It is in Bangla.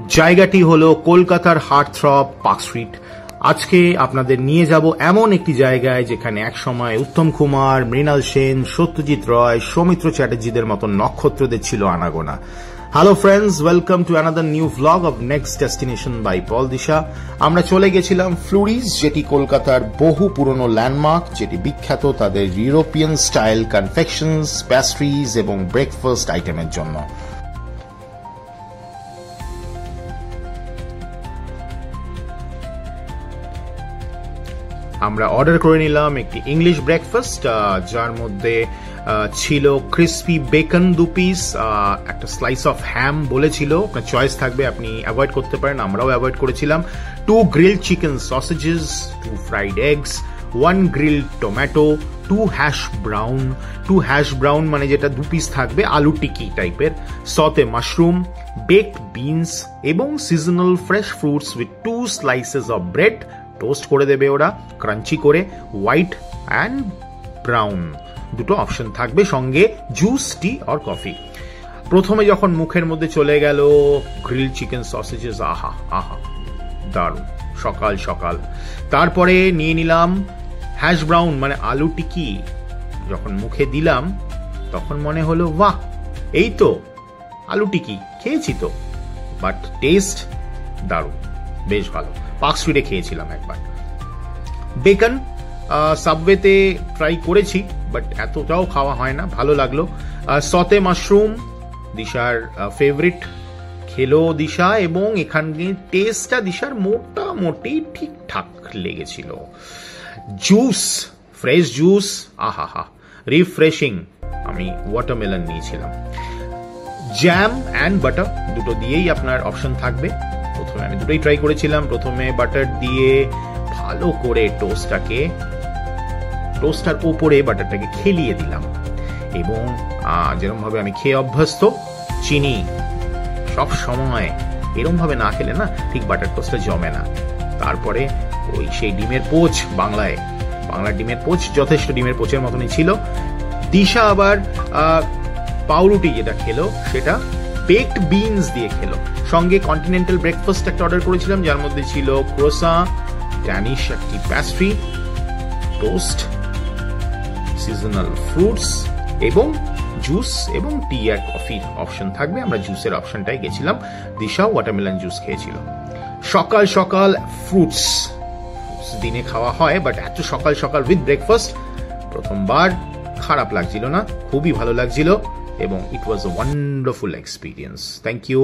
জায়গাটি হলো কলকাতার হার্টথ্রব পার্ক স্ট্রিট। আজকে আপনাদের নিয়ে যাব এমন একটি জায়গায় যেখানে একসময় উত্তম কুমার, মৃণাল সেন, সত্যজিৎ রায়, সৌমিত্র চ্যাটার্জিদের মতো নক্ষত্রদের ছিল আনাগোনা। Hello friends, welcome to another new vlog of next destination by Pal Disha. আমরা চলে গেছিলাম ফ্লুরিজ, যেটি কলকাতার বহু পুরনো ল্যান্ডমার্ক, যেটি বিখ্যাত তাদের ইউরোপিয়ান স্টাইল কনফেকশনস, প্যাস্ট্রিজ এবং ব্রেকফাস্ট আইটেমের জন্য। আমরা অর্ডার করে নিলাম একটি ইংলিশ ব্রেকফাস্ট, যার মধ্যে ছিল ক্রিসপি বেকন 2 পিস, একটা স্লাইস অফ হ্যাম বলেছিল, আপনার চয়েস থাকবে, আপনি অ্যাভয়েড করতে পারেন, আমরাও অ্যাভয়েড করেছিলাম। 2 grilled chicken sausages, 2 fried eggs, 1 grilled tomato, 2 hash brown. 2 hash brown মানে যেটা 2 পিস থাকবে, আলু টিকি টাইপের, সতে মাশরুম, বেকড বিনস এবং seasonal fresh fruits with 2 slices of bread. Toast করে দেবে ওরা ক্রাঞ্চি করে, হোয়াইট অ্যান্ড ব্রাউন দুটো অপশন থাকবে, সঙ্গে জুস, টি আর কফি। প্রথমে যখন মুখের মধ্যে চলে গেল গ্রিল চিকেন সসেজেস, আহা আহা দারুণ, সকাল সকাল। তারপরে নিয়ে নিলাম হ্যাশ ব্রাউন মানে আলু টিকি। যখন মুখে দিলাম তখন মনে হলো বাহ, এই তো আলু টিকি খেয়েছি তো, বাট টেস্ট দারুণ, বেশ ভালো। পার্ক স্ট্রিটে খেয়েছিলাম একবার। বেকন সাবওয়েতে ট্রাই করেছি, বাট এতটাও খাওয়া হয় না, ভালো লাগলো। সতে মাশরুম দিশার ফেভারিট, খেলো দিশা, এবং এখানে টেস্টটা দিশার মোটামুটি ঠিকঠাক লেগেছিল। জুস, ফ্রেশ জুস, আহা হা, রিফ্রেশিং। আমি ওয়াটারমেলন নিয়েছিলাম। জ্যাম অ্যান্ড বাটার দুটো দিয়েই আপনার অপশন থাকবে। প্রথমে আমি দুটোই ট্রাই করেছিলাম। প্রথমে বাটার দিয়ে ভালো করে টোস্টার উপরে বাটারটাকে খেলিয়ে দিলাম, এবং যেরকম ভাবে আমি খেয়ে অভ্যস্ত, চিনি সব সময় এরকম ভাবে না খেলে না ঠিক বাটার টোস্টটা জমে না। তারপরে ওই সেই ডিমের পোচ, বাংলার ডিমের পোচ, যথেষ্ট ডিমের পোচের মতনই ছিল। দিশা আবার পাউরুটি যেটা খেলো সেটা বেকড বিনস দিয়ে খেলো, সঙ্গে কন্টিনেন্টাল ব্রেকফাস্ট একটা অর্ডার করেছিলাম, যার মধ্যে ছিল ক্রোসা, ড্যানিশ একটি প্যাস্ট্রি, টোস্ট, সিজনাল ফ্রুটস এবং জুস এবং টি আর কফির অপশন থাকবে। আমরা জুসের অপশনটাই গেছিলাম। দিশা ওয়াটারমেলন জুস খেয়েছিল। সকাল সকাল ফ্রুটস দিনে খাওয়া হয়, বাট এত সকাল সকাল উইথ ব্রেকফাস্ট প্রথমবার খারাপ লাগছিল না, খুবই ভালো লাগছিল, এবং it was a wonderful experience. Thank you.